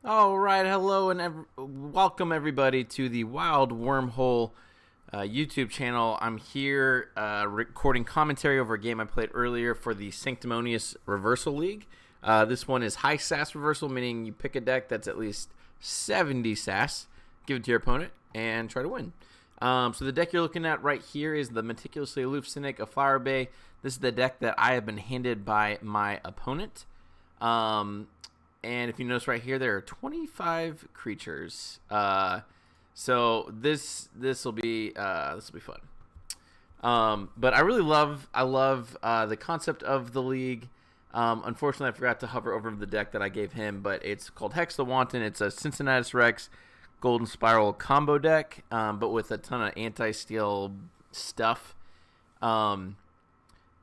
All right, hello and welcome everybody to the Wild Wormhole YouTube channel. I'm here recording commentary over a game I played earlier for the Sanctumonius Reversal League. This one is high SAS reversal, meaning you pick a deck that's at least 70 SAS, give it to your opponent, and try to win. So the deck you're looking at right here is the Meticulously Aloof Cynic of Flower Bay. This is the deck that I have been handed by my opponent. And if you notice right here, there are 25 creatures. So this will be fun. But I really love the concept of the league. Unfortunately, I forgot to hover over the deck that I gave him, but it's called Hex the Wanton. It's a Cincinnatus Rex Golden Spiral combo deck, but with a ton of anti-steal stuff.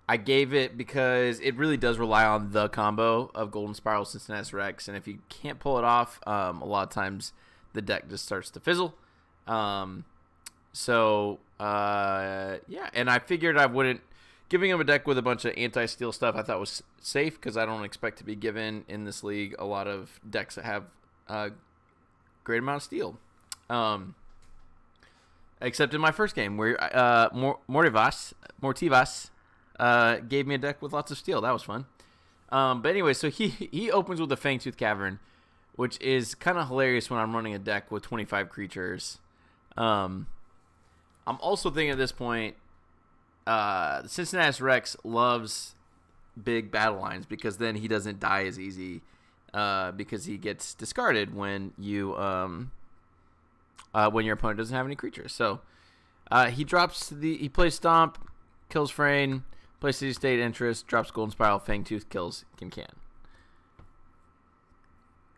I gave it because it really does rely on the combo of Golden Spiral, Cincinnatus Rex, and if you can't pull it off, a lot of times the deck just starts to fizzle. Yeah, and I figured I wouldn't. Giving him a deck with a bunch of anti-steal stuff I thought was safe because I don't expect to be given in this league a lot of decks that have a great amount of steal. Except in my first game where Mortivas gave me a deck with lots of steel. That was fun. But anyway, so he opens with a Fangtooth Cavern, which is kind of hilarious when I'm running a deck with 25 creatures. I'm also thinking at this point, the Cincinnatus Rex loves big battle lines because then he doesn't die as easy because he gets discarded when your opponent doesn't have any creatures. So he plays Stomp, kills Frayne, plays City State Interest, drops Golden Spiral, Fangtooth, kills Can.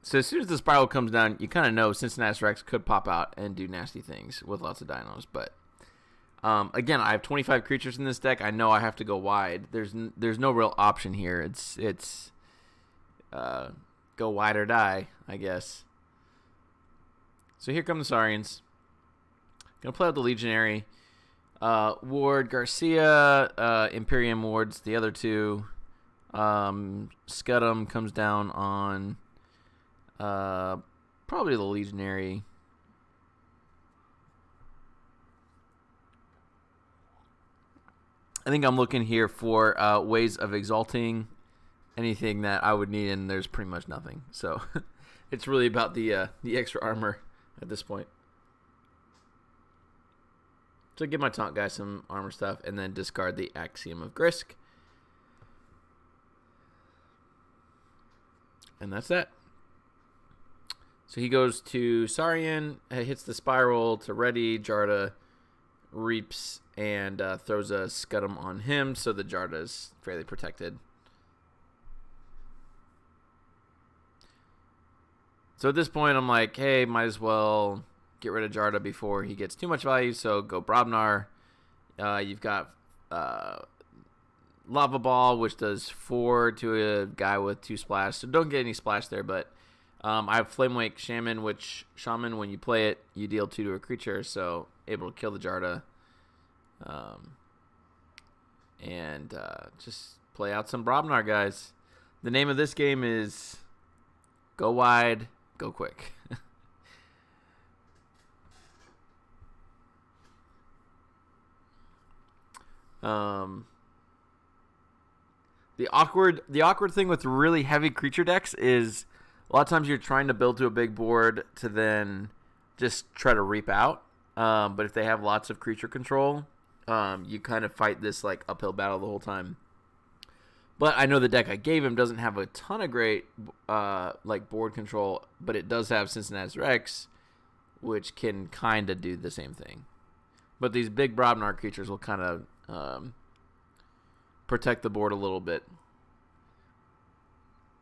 So as soon as the Spiral comes down, you kind of know Cincinnatus Rex could pop out and do nasty things with lots of dinos. But again, I have 25 creatures in this deck. I know I have to go wide. There's no real option here. It's go wide or die, I guess. So here come the Saurians. Gonna play out the Legionary. Ward Garcia, Imperium wards the other two. Scudum comes down on probably the Legionary. I think I'm looking here for ways of exalting anything that I would need, and there's pretty much nothing. So it's really about the extra armor at this point. So give my taunt guy some armor stuff and then discard the Axiom of Grisk. And that's that. So he goes to Saurian, hits the Spiral to ready. Jarda reaps and throws a Scudum on him, so the Jarda is fairly protected. So at this point, I'm like, hey, might as well get rid of Jarda before he gets too much value, so go Brobnar. You've got Lava Ball, which does 4 to a guy with 2 splash, so don't get any splash there, but I have Flamewake Shaman, which Shaman, when you play it, you deal 2 to a creature, so able to kill the Jarda. And just play out some Brobnar, guys. The name of this game is Go Wide, Go Quick. The awkward thing with really heavy creature decks is a lot of times you're trying to build to a big board to then just try to reap out. But if they have lots of creature control, you kind of fight this like uphill battle the whole time. But I know the deck I gave him doesn't have a ton of great like board control, but it does have Cincinnatus Rex, which can kind of do the same thing. But these big Brobnar creatures will kind of protect the board a little bit.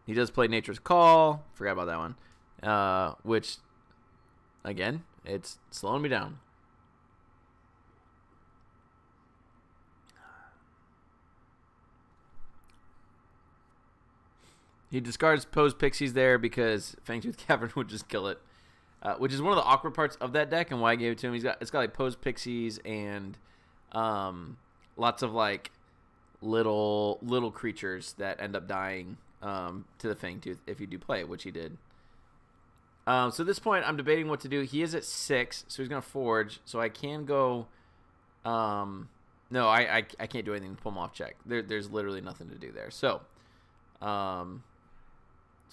He does play Nature's Call. Forgot about that one. Which, again, it's slowing me down. He discards Pose Pixies there because Fangtooth Cavern would just kill it. Which is one of the awkward parts of that deck and why I gave it to him. It's got like Pose Pixies and lots of like little creatures that end up dying to the Fangtooth if you do play it, which he did. So at this point, I'm debating what to do. He is at 6, so he's going to forge. So I can go... no, I can't do anything to pull him off check. There's literally nothing to do there. So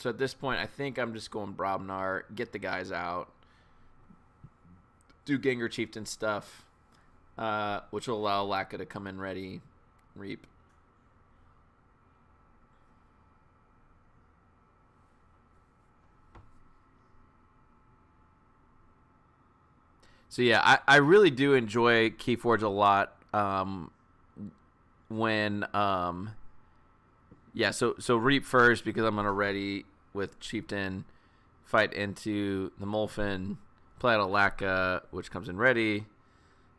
at this point, I think I'm just going Brobnar, get the guys out, do Gengar Chieftain stuff, which will allow Laka to come in ready, reap. So yeah, I really do enjoy KeyForge a lot. So reap first because I'm gonna ready with Chieftain, fight into the Molfin, play out a Laka, which comes in ready,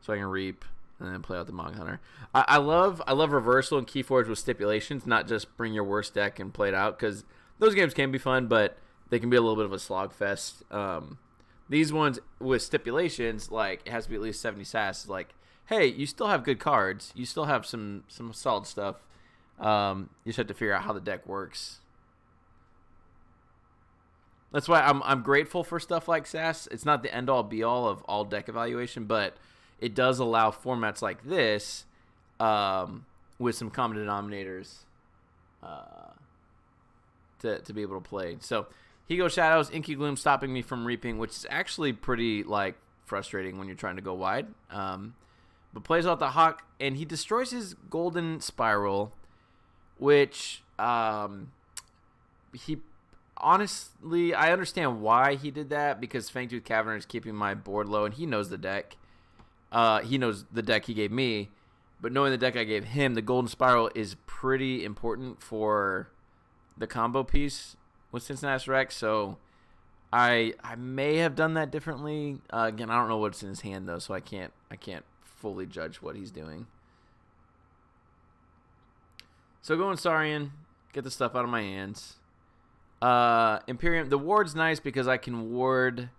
so I can reap and then play out the Mog Hunter. I love reversal and KeyForge with stipulations, not just bring your worst deck and play it out, because those games can be fun, but they can be a little bit of a slogfest. These ones with stipulations, like it has to be at least 70 sass. Like, hey, you still have good cards. You still have some solid stuff. You just have to figure out how the deck works. That's why I'm grateful for stuff like sass. It's not the end all be all of all deck evaluation, but it does allow formats like this with some common denominators to be able to play. So. He goes Shadows, Inky Gloom stopping me from reaping, which is actually pretty, like, frustrating when you're trying to go wide. But plays out the Hawk, and he destroys his Golden Spiral, which he honestly, I understand why he did that, because Fangtooth Caverner is keeping my board low, and he knows the deck. He knows the deck he gave me, but knowing the deck I gave him, the Golden Spiral is pretty important for the combo piece with Cincinnatus Rex, so I may have done that differently. Again, I don't know what's in his hand though, so I can't fully judge what he's doing. So going Saurian, get the stuff out of my hands. Imperium, the ward's nice because I can ward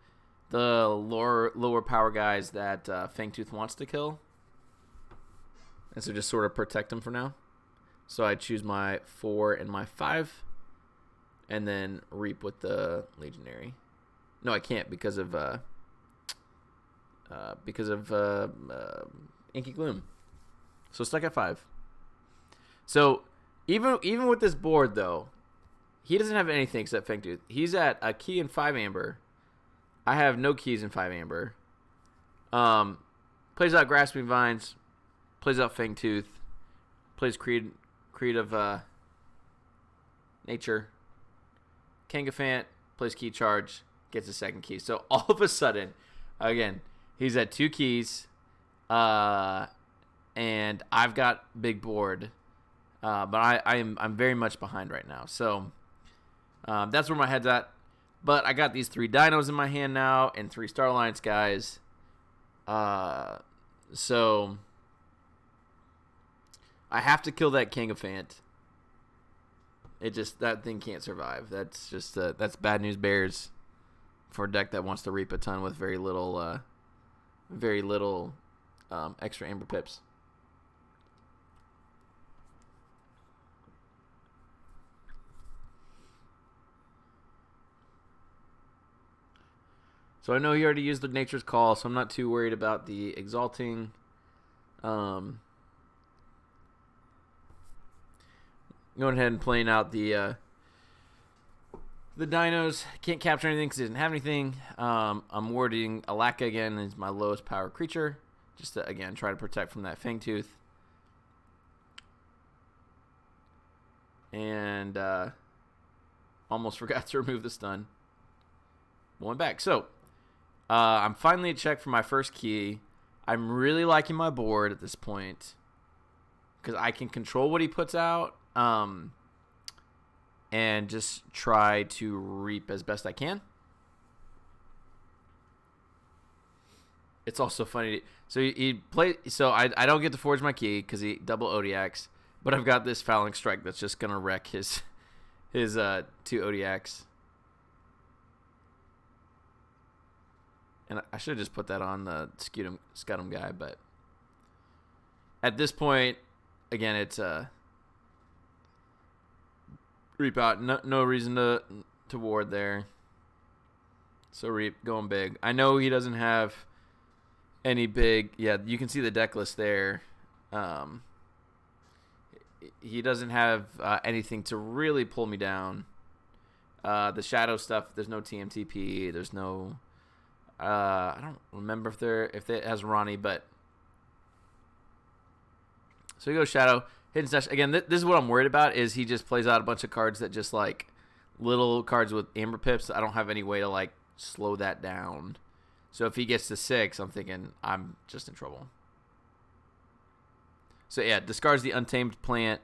the lower power guys that Fangtooth wants to kill, and so just sort of protect them for now. So I choose my 4 and my 5. And then reap with the Legionary. No, I can't because of Inky Gloom. So stuck at 5. So even with this board though, he doesn't have anything except Fangtooth. He's at a key in 5 Amber. I have no keys in 5 Amber. Plays out Grasping Vines. Plays out Fangtooth. Plays Creed of Nature. Kangafant plays Key Charge, gets a second key. So all of a sudden, again, he's at 2 keys, and I've got big board, but I'm very much behind right now. So that's where my head's at. But I got these 3 dinos in my hand now and 3 Star Alliance guys. So I have to kill that Kangafant. That thing can't survive. That's just that's bad news bears for a deck that wants to reap a ton with very little extra Amber pips. So I know he already used the Nature's Call, so I'm not too worried about the Exalting. Going ahead and playing out the dinos. Can't capture anything because he doesn't have anything. I'm warding Alaka again as my lowest power creature. Just to, again, try to protect from that Fangtooth. And almost forgot to remove the stun. Went back. So, I'm finally at check for my first key. I'm really liking my board at this point because I can control what he puts out. And just try to reap as best I can. It's also funny. So he play. So I don't get to forge my key because he double Odiacs, but I've got this Fouling Strike that's just gonna wreck his 2 Odiacs. And I should have just put that on the Scutum guy, but at this point, again, it's reap out. No reason to ward there. So Reap going big. I know he doesn't have any big. Yeah, you can see the deck list there. He doesn't have anything to really pull me down. The shadow stuff. There's no TMTP. There's no. I don't remember if it has Ronnie, but. So he goes shadow. Hidden Stash. Again, this is what I'm worried about, is he just plays out a bunch of cards that just, like, little cards with Amber Pips. I don't have any way to, like, slow that down. So if he gets to 6, I'm thinking I'm just in trouble. So, yeah, discards the Untamed Plant,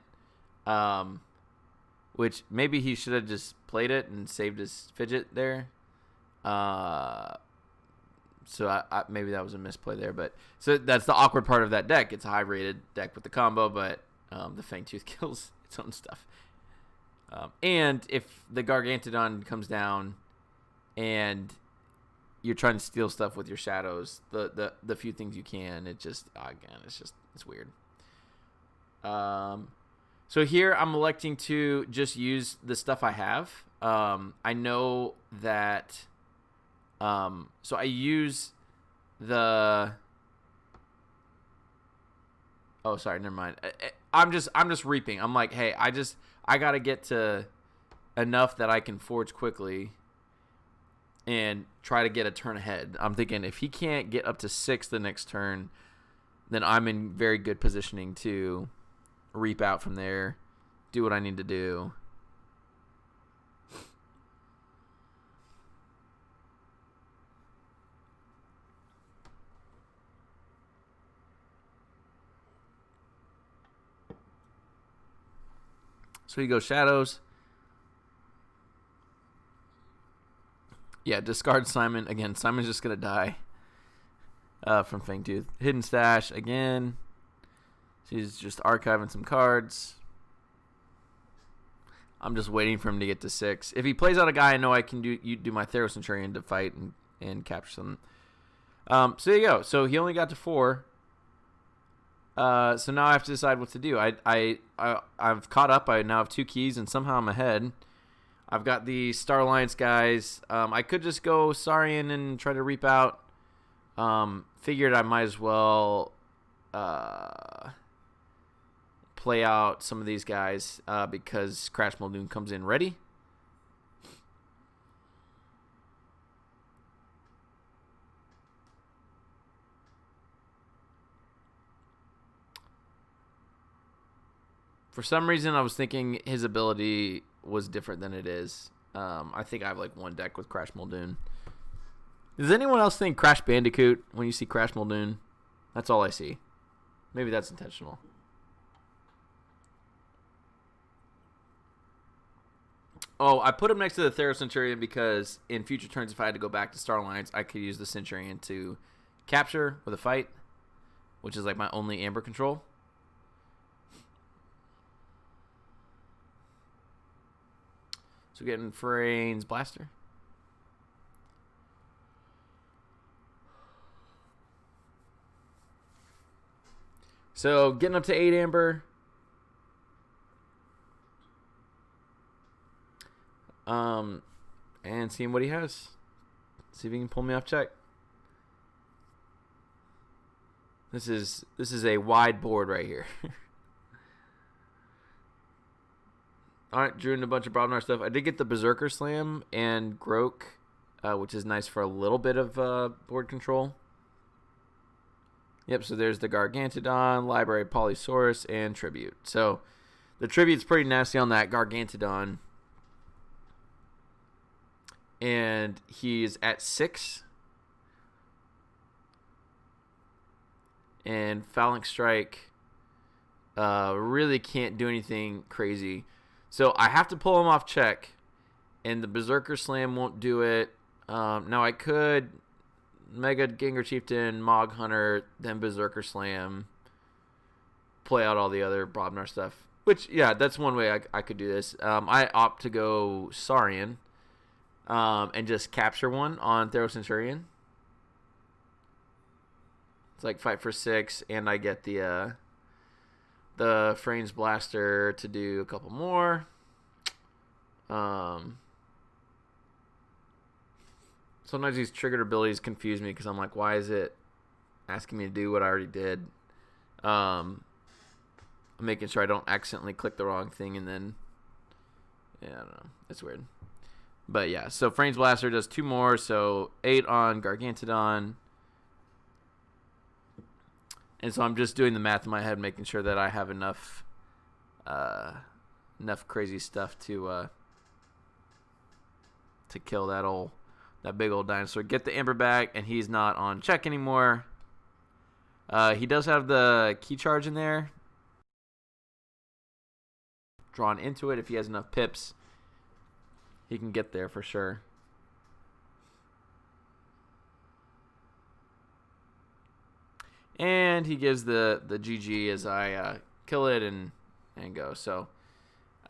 which maybe he should have just played it and saved his Fidget there. So maybe that was a misplay there. But so that's the awkward part of that deck. It's a high-rated deck with the combo, but the Fangtooth kills its own stuff. And if the Gargantodon comes down and you're trying to steal stuff with your shadows, the few things you can, it's weird. So here I'm electing to just use the stuff I have. I know that. So I use the. Oh, sorry, never mind. I'm just reaping. I'm like, hey, I gotta get to enough that I can forge quickly and try to get a turn ahead. I'm thinking if he can't get up to 6 the next turn, then I'm in very good positioning to reap out from there, do what I need to do. So he goes shadows. Yeah, discard Simon. Again, Simon's just going to die from Fangtooth. Hidden Stash again. She's just archiving some cards. I'm just waiting for him to get to 6. If he plays out a guy, I know I can do my Theros Centurion to fight and capture some. So there you go. So he only got to 4. So now I have to decide what to do. I've caught up. I now have 2 keys, and somehow I'm ahead. I've got the Star Alliance guys. I could just go Saurian and try to reap out. Figured I might as well play out some of these guys because Crash Muldoon comes in ready. For some reason, I was thinking his ability was different than it is. I think I have like one deck with Crash Muldoon. Does anyone else think Crash Bandicoot when you see Crash Muldoon? That's all I see. Maybe that's intentional. Oh, I put him next to the Theros Centurion because in future turns, if I had to go back to Star Alliance, I could use the Centurion to capture with a fight, which is like my only Amber control. So getting Frayne's Blaster. So getting up to 8 Amber. And seeing what he has. See if he can pull me off check. This is a wide board right here. Alright, drew in a bunch of Brobnar stuff. I did get the Berserker Slam and Grok, which is nice for a little bit of board control. Yep, so there's the Gargantodon, Library Polysaurus, and Tribute. So the Tribute's pretty nasty on that Gargantodon. And he's at 6. And Phalanx Strike really can't do anything crazy. So I have to pull him off check, and the Berserker Slam won't do it. Now I could Mega Gengar Chieftain, Mog Hunter, then Berserker Slam, play out all the other Brobnar stuff. Which, yeah, that's one way I could do this. I opt to go Saurian and just capture one on Theros Centurion. It's like fight for 6, and I get the Frayne's Blaster to do a couple more. So sometimes these triggered abilities confuse me because I'm like, why is it asking me to do what I already did? I'm making sure I don't accidentally click the wrong thing and then, yeah, I don't know. It's weird. But yeah, so Frames Blaster does 2 more, so 8 on Gargantodon. And so I'm just doing the math in my head, making sure that I have enough crazy stuff to kill that big old dinosaur. Get the Ember back, and he's not on check anymore. He does have the key charge in there, drawn into it. If he has enough pips, he can get there for sure. And he gives the GG as I kill it and go. So,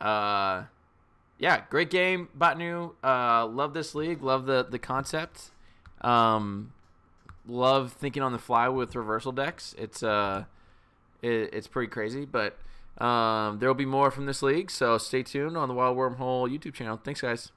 yeah, great game, Botanu. Love this league. Love the concept. Love thinking on the fly with reversal decks. It's pretty crazy, but there will be more from this league. So stay tuned on the Wild Wormhole YouTube channel. Thanks, guys.